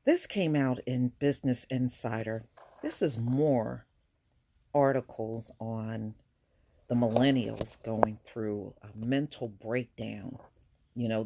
This came out in Business Insider. This is more articles on the millennials going through a mental breakdown.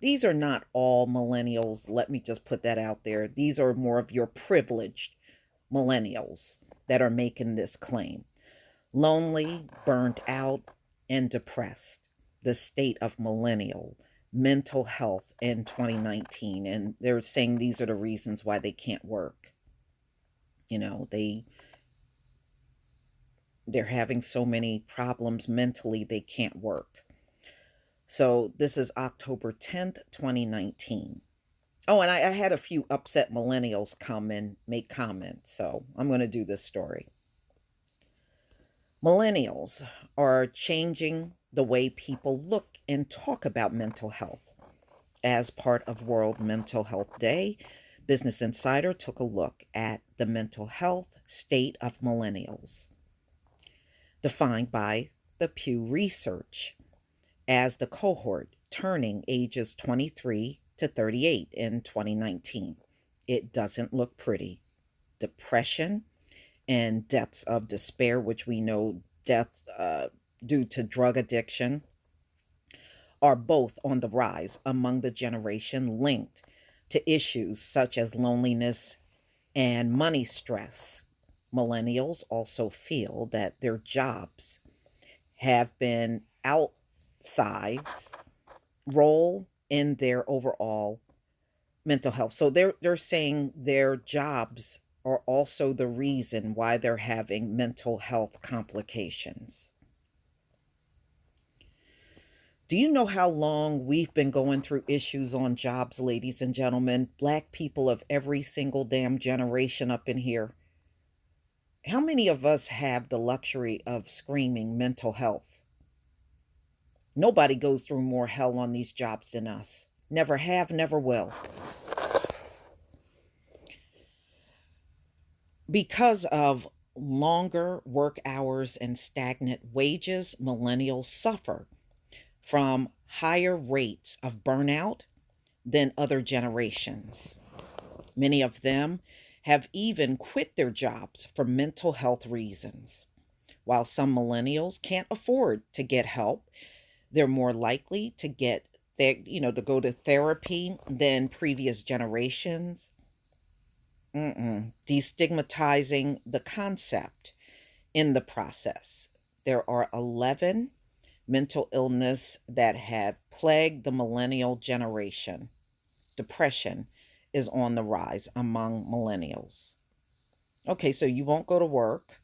These are not all millennials. Let me just put that out there. These are more of your privileged millennials that are making this claim. Lonely, burned out, and depressed. The state of millennial mental health in 2019. And they're saying these are the reasons why they can't work. You know, they they're having so many problems mentally they can't work. So this is October 10th, 2019. Oh, and I had a few upset millennials come and make comments, so I'm going to do this story. Millennials are changing the way people look and talk about mental health. As part of World Mental Health Day, Business Insider took a look at the mental health state of millennials, defined by the Pew Research as the cohort turning ages 23 to 38 in 2019. It doesn't look pretty. Depression and deaths of despair, which we know deaths due to drug addiction, are both on the rise among the generation linked to issues such as loneliness and money stress. Millennials also feel that their jobs have been outsized role in their overall mental health. So they're saying their jobs are also the reason why they're having mental health complications. Do you know how long we've been going through issues on jobs, ladies and gentlemen? Black people of every single damn generation up in here. How many of us have the luxury of screaming mental health? Nobody goes through more hell on these jobs than us. Never have, never will. Because of longer work hours and stagnant wages, millennials suffer from higher rates of burnout than other generations. Many of them have even quit their jobs for mental health reasons. While some millennials can't afford to get help, they're more likely to to go to therapy than previous generations. Destigmatizing the concept in the process. There are 11 mental illness that have plagued the millennial generation. Depression is on the rise among millennials. Okay, so you won't go to work.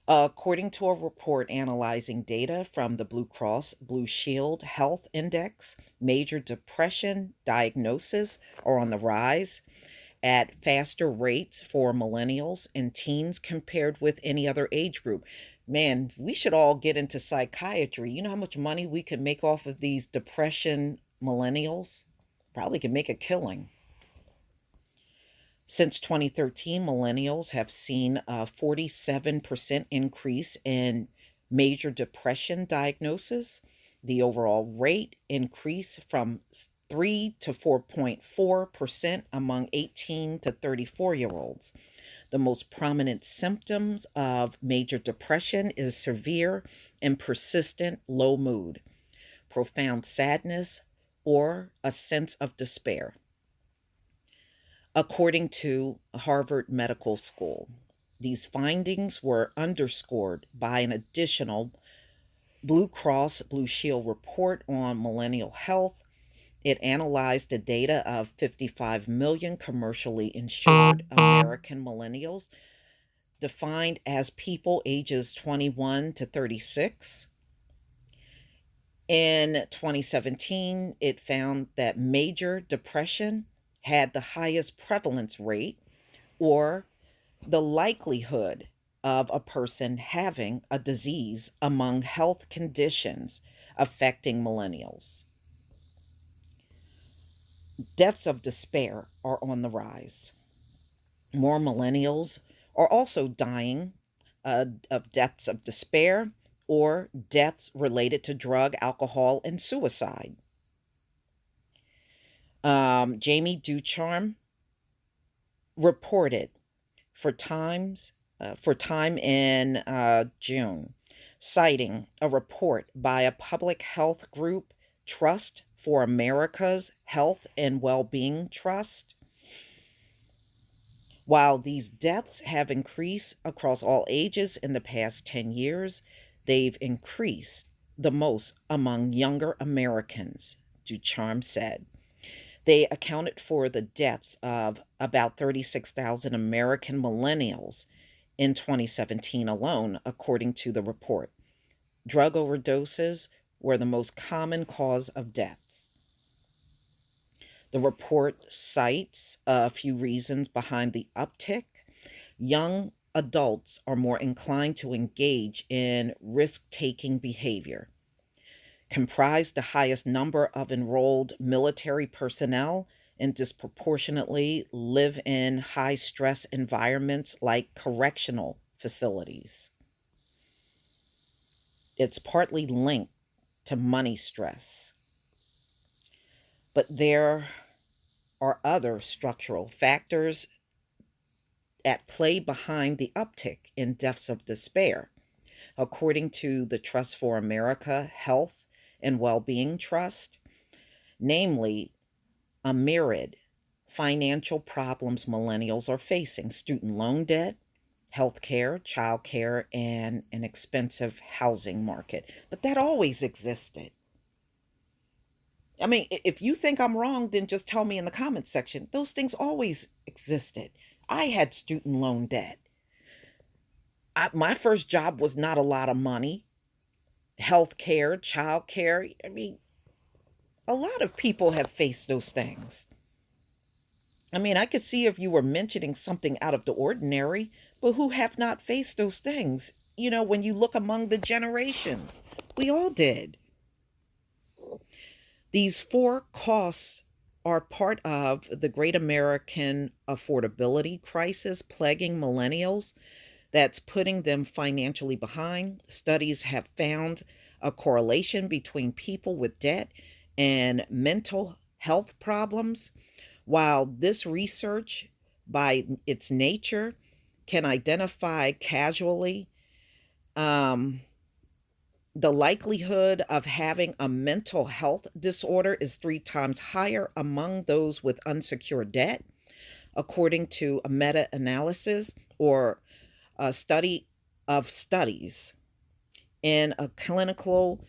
According to a report analyzing data from the Blue Cross Blue Shield Health Index, major depression diagnoses are on the rise at faster rates for millennials and teens compared with any other age group. Man, we should all get into psychiatry. You know how much money we could make off of these depression millennials? Probably could make a killing. Since 2013, millennials have seen a 47% increase in major depression diagnosis. The overall rate increased from 3 to 4.4% among 18 to 34-year olds. The most prominent symptoms of major depression is severe and persistent low mood, profound sadness, or a sense of despair, according to Harvard Medical School. These findings were underscored by an additional Blue Cross Blue Shield report on millennial health. It analyzed the data of 55 million commercially insured American millennials, defined as people ages 21 to 36. In 2017, it found that major depression had the highest prevalence rate, or the likelihood of a person having a disease among health conditions affecting millennials. Deaths of despair are on the rise. More millennials are also dying of deaths of despair or deaths related to drug, alcohol, and suicide. Jamie Ducharme reported for time in June, citing a report by a public health group, Trust for America's Health and Well-Being Trust. While these deaths have increased across all ages in the past 10 years, they've increased the most among younger Americans, Ducharme said. They accounted for the deaths of about 36,000 American millennials in 2017 alone, according to the report. Drug overdoses were the most common cause of deaths. The report cites a few reasons behind the uptick. Young adults are more inclined to engage in risk taking behavior, comprise the highest number of enrolled military personnel, and disproportionately live in high stress environments like correctional facilities. It's partly linked to money stress. But there are other structural factors at play behind the uptick in deaths of despair. According to the Trust for America Health and Well-Being Trust, namely a myriad financial problems millennials are facing: student loan debt, healthcare, childcare, and an expensive housing market. But that always existed. I mean, if you think I'm wrong, then just tell me in the comments section. Those things always existed. I had student loan debt. My first job was not a lot of money. Healthcare, childcare. I mean, a lot of people have faced those things. I mean, I could see if you were mentioning something out of the ordinary, but who have not faced those things? You know, when you look among the generations, we all did. These four costs are part of the great American affordability crisis plaguing millennials that's putting them financially behind. Studies have found a correlation between people with debt and mental health problems. While this research, by its nature, can identify casually um, the likelihood of having a mental health disorder is 3 times higher among those with unsecured debt, according to a meta analysis or a study of studies in a clinical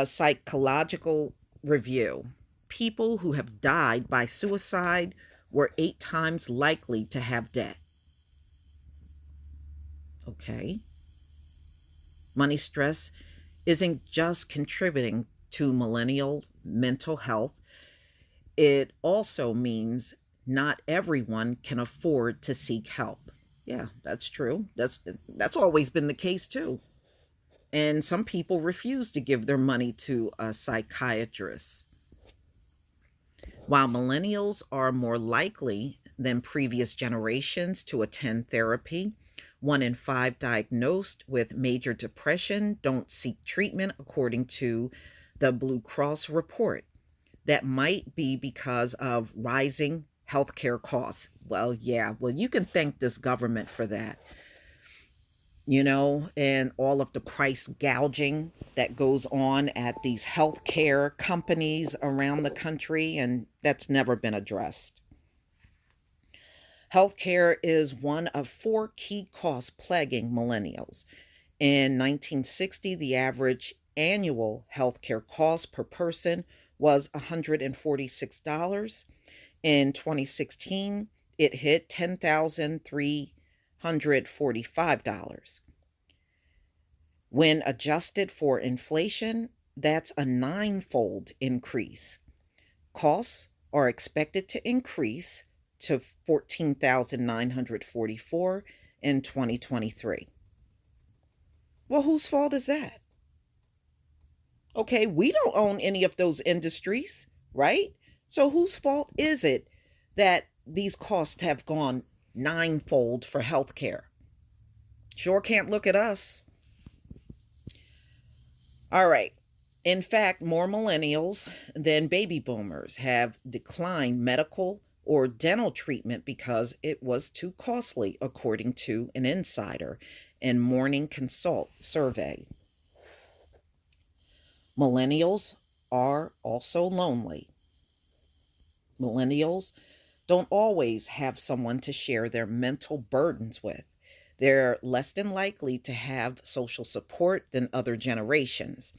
psychological review. People who have died by suicide were 8 times likely to have debt. Okay. Money stress isn't just contributing to millennial mental health, it also means not everyone can afford to seek help. Yeah, that's true. That's always been the case too. And some people refuse to give their money to a psychiatrist. While millennials are more likely than previous generations to attend therapy, 1 in 5 diagnosed with major depression don't seek treatment, according to the Blue Cross report. That might be because of rising healthcare costs. Well, yeah, well, you can thank this government for that, and all of the price gouging that goes on at these healthcare companies around the country, and that's never been addressed. Healthcare is one of 4 key costs plaguing millennials. In 1960, the average annual healthcare cost per person was $146. In 2016, it hit $10,345. When adjusted for inflation, that's a ninefold increase. Costs are expected to increase to 14,944 in 2023. Well, whose fault is that? Okay, we don't own any of those industries, right? So whose fault is it that these costs have gone ninefold for healthcare? Sure can't look at us. All right. In fact, more millennials than baby boomers have declined medical or dental treatment because it was too costly, according to an insider in Morning Consult survey. Millennials are also lonely. Millennials don't always have someone to share their mental burdens with. They're less than likely to have social support than other generations,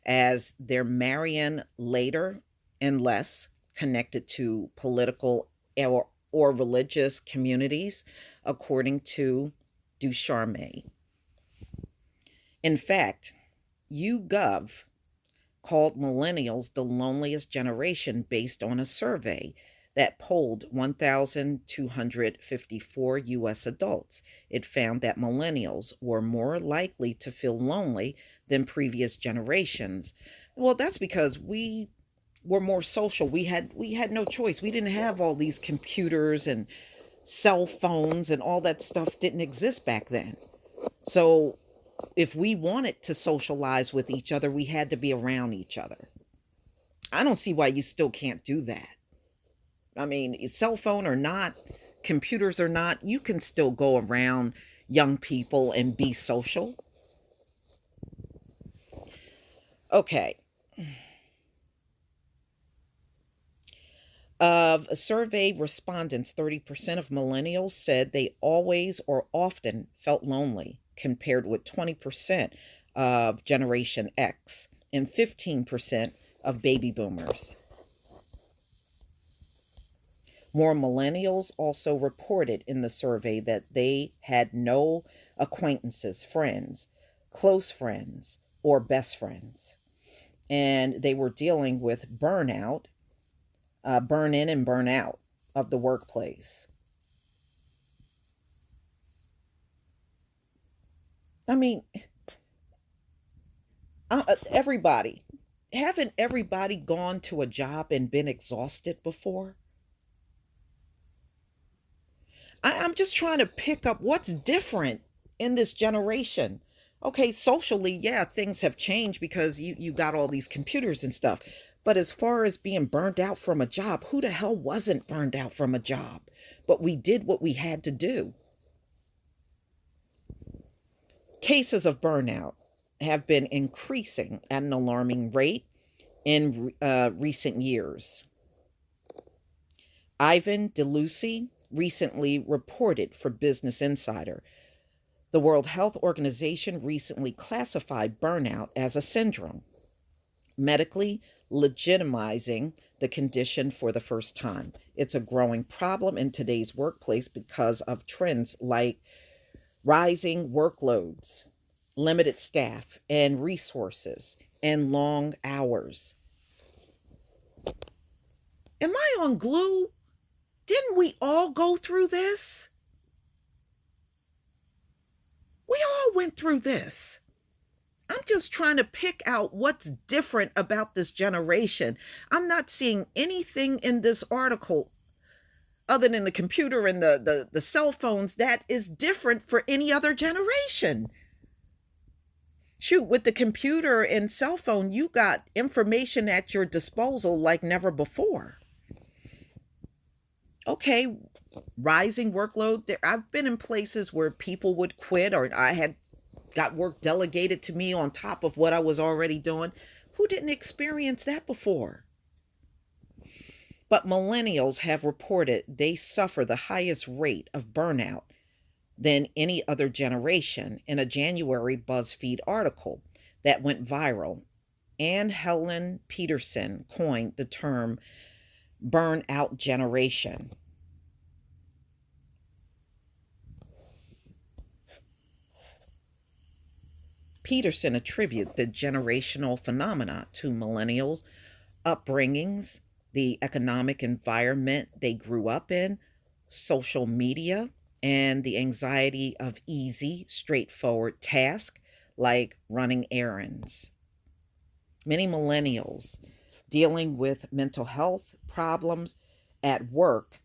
as they're marrying later and less connected to political or religious communities, according to Ducharme. In fact, YouGov called millennials the loneliest generation based on a survey that polled 1,254 U.S. adults. It found that millennials were more likely to feel lonely than previous generations. Well, that's because we were more social. We had no choice. We didn't have all these computers and cell phones, and all that stuff didn't exist back then. So if we wanted to socialize with each other, we had to be around each other. I don't see why you still can't do that. I mean, cell phone or not, computers or not, you can still go around young people and be social. Okay. Of survey respondents, 30% of millennials said they always or often felt lonely, compared with 20% of Generation X and 15% of baby boomers. More millennials also reported in the survey that they had no acquaintances, friends, close friends, or best friends. And they were dealing with burnout, burn in and burn out of the workplace. I mean, everybody. Haven't everybody gone to a job and been exhausted before? I'm just trying to pick up what's different in this generation. Okay, socially, yeah, things have changed because you got all these computers and stuff. But as far as being burned out from a job, who the hell wasn't burned out from a job? But we did what we had to do. Cases of burnout have been increasing at an alarming rate in recent years. Ivan DeLucy recently reported for Business Insider. The World Health Organization recently classified burnout as a syndrome, medically legitimizing the condition for the first time. It's a growing problem in today's workplace because of trends like rising workloads, limited staff and resources, and long hours. Am I on glue? Didn't we all go through this? We all went through this. I'm just trying to pick out what's different about this generation. I'm not seeing anything in this article other than the computer and the cell phones that is different for any other generation. Shoot, with the computer and cell phone, you got information at your disposal like never before. Okay, rising workload. I've been in places where people would quit, or I had got work delegated to me on top of what I was already doing. Who didn't experience that before? But millennials have reported they suffer the highest rate of burnout than any other generation in a January BuzzFeed article that went viral. Anne Helen Peterson coined the term burnout generation. Peterson attributed the generational phenomena to millennials' upbringings, the economic environment they grew up in, social media, and the anxiety of easy, straightforward tasks like running errands. Many millennials dealing with mental health problems at work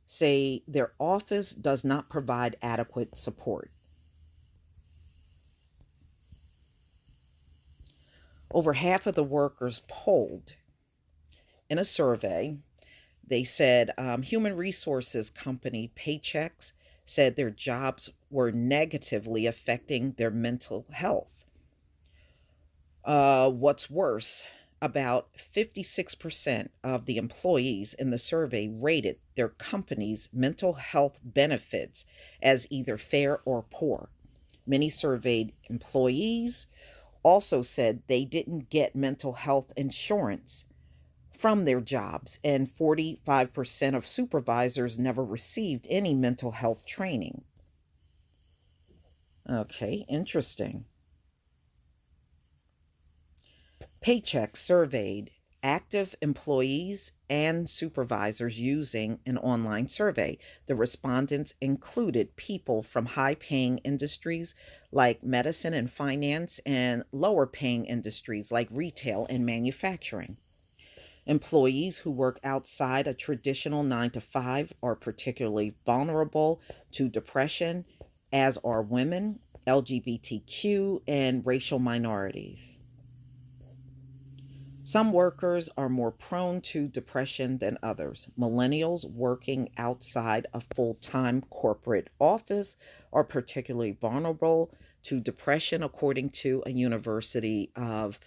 say their office does not provide adequate support. Over half of the workers polled in a survey, they said human resources company Paychex said their jobs were negatively affecting their mental health. What's worse, about 56% of the employees in the survey rated their company's mental health benefits as either fair or poor. Many surveyed employees also said they didn't get mental health insurance from their jobs, and 45% of supervisors never received any mental health training. Okay, interesting. Paycheck surveyed active employees and supervisors using an online survey. The respondents included people from high paying industries like medicine and finance and lower paying industries like retail and manufacturing. Employees who work outside a traditional 9 to 5 are particularly vulnerable to depression, as are women, LGBTQ, and racial minorities. Some workers are more prone to depression than others. Millennials working outside a full time corporate office are particularly vulnerable to depression, according to a University of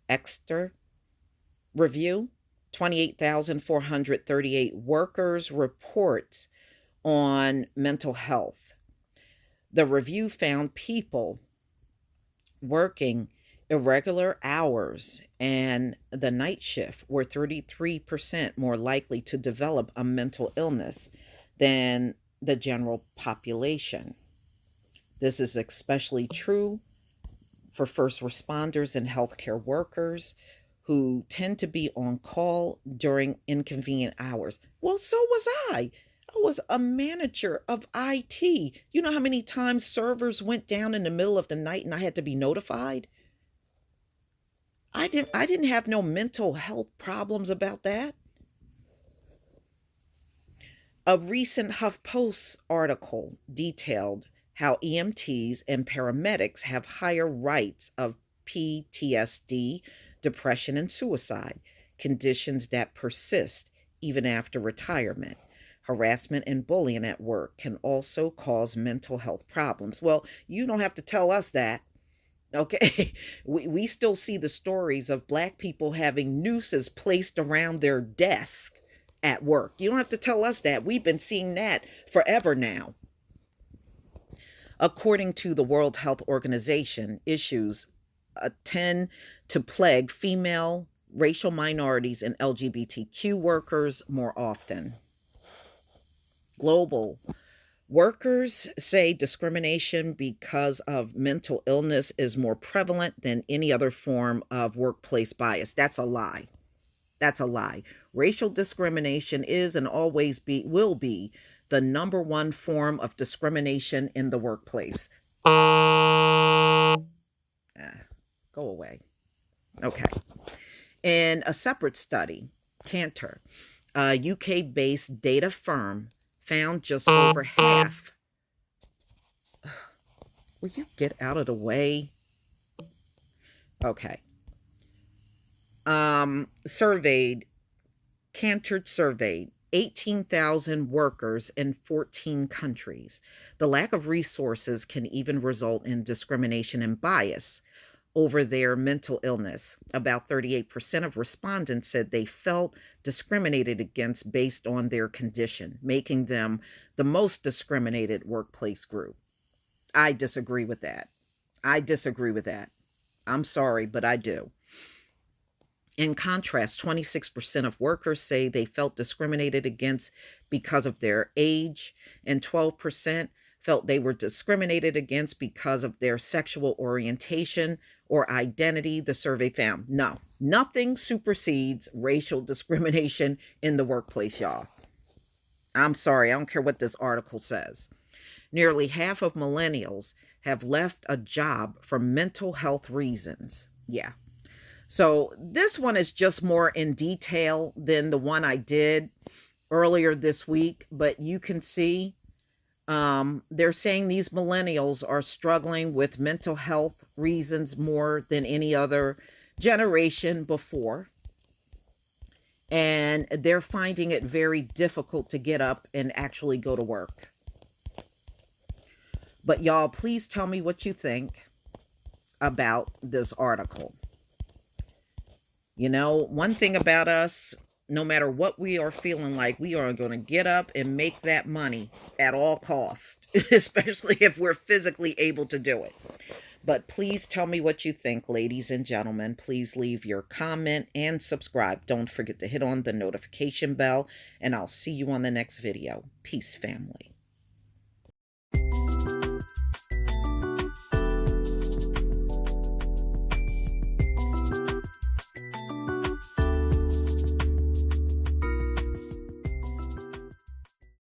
Exeter review. 28,438 workers reports on mental health. The review found people working irregular hours and the night shift were 33% more likely to develop a mental illness than the general population. This is especially true for first responders and healthcare workers who tend to be on call during inconvenient hours. Well, so was I. I was a manager of IT. You know how many times servers went down in the middle of the night and I had to be notified? I didn't have no mental health problems about that. A recent HuffPost article detailed how EMTs and paramedics have higher rates of PTSD, depression, and suicide, conditions that persist even after retirement. Harassment and bullying at work can also cause mental health problems. Well, you don't have to tell us that. Okay, we still see the stories of black people having nooses placed around their desk at work. You don't have to tell us that. We've been seeing that forever now. According to the World Health Organization, issues tend to plague female, racial minorities, and LGBTQ workers more often. Global workers say discrimination because of mental illness is more prevalent than any other form of workplace bias. That's a lie. That's a lie. Racial discrimination is and always will be the number one form of discrimination in the workplace. Ah, go away. Okay. In a separate study, Cantor, a UK based data firm, found just over half. Will you get out of the way? Okay. Surveyed, Cantor surveyed 18,000 workers in 14 countries. The lack of resources can even result in discrimination and bias over their mental illness. About 38% of respondents said they felt discriminated against based on their condition, making them the most discriminated workplace group. I disagree with that. I disagree with that. I'm sorry, but I do. In contrast, 26% of workers say they felt discriminated against because of their age, and 12% felt they were discriminated against because of their sexual orientation or identity, the survey found. No, nothing supersedes racial discrimination in the workplace, y'all. I'm sorry, I don't care what this article says. Nearly half of millennials have left a job for mental health reasons. Yeah. So this one is just more in detail than the one I did earlier this week, but you can see they're saying these millennials are struggling with mental health reasons more than any other generation before, and they're finding it very difficult to get up and actually go to work. But y'all, please tell me what you think about this article. You know, one thing about us, no matter what we are feeling like, we are going to get up and make that money at all costs, especially if we're physically able to do it. But please tell me what you think, ladies and gentlemen. Please leave your comment and subscribe. Don't forget to hit on the notification bell, and I'll see you on the next video. Peace, family.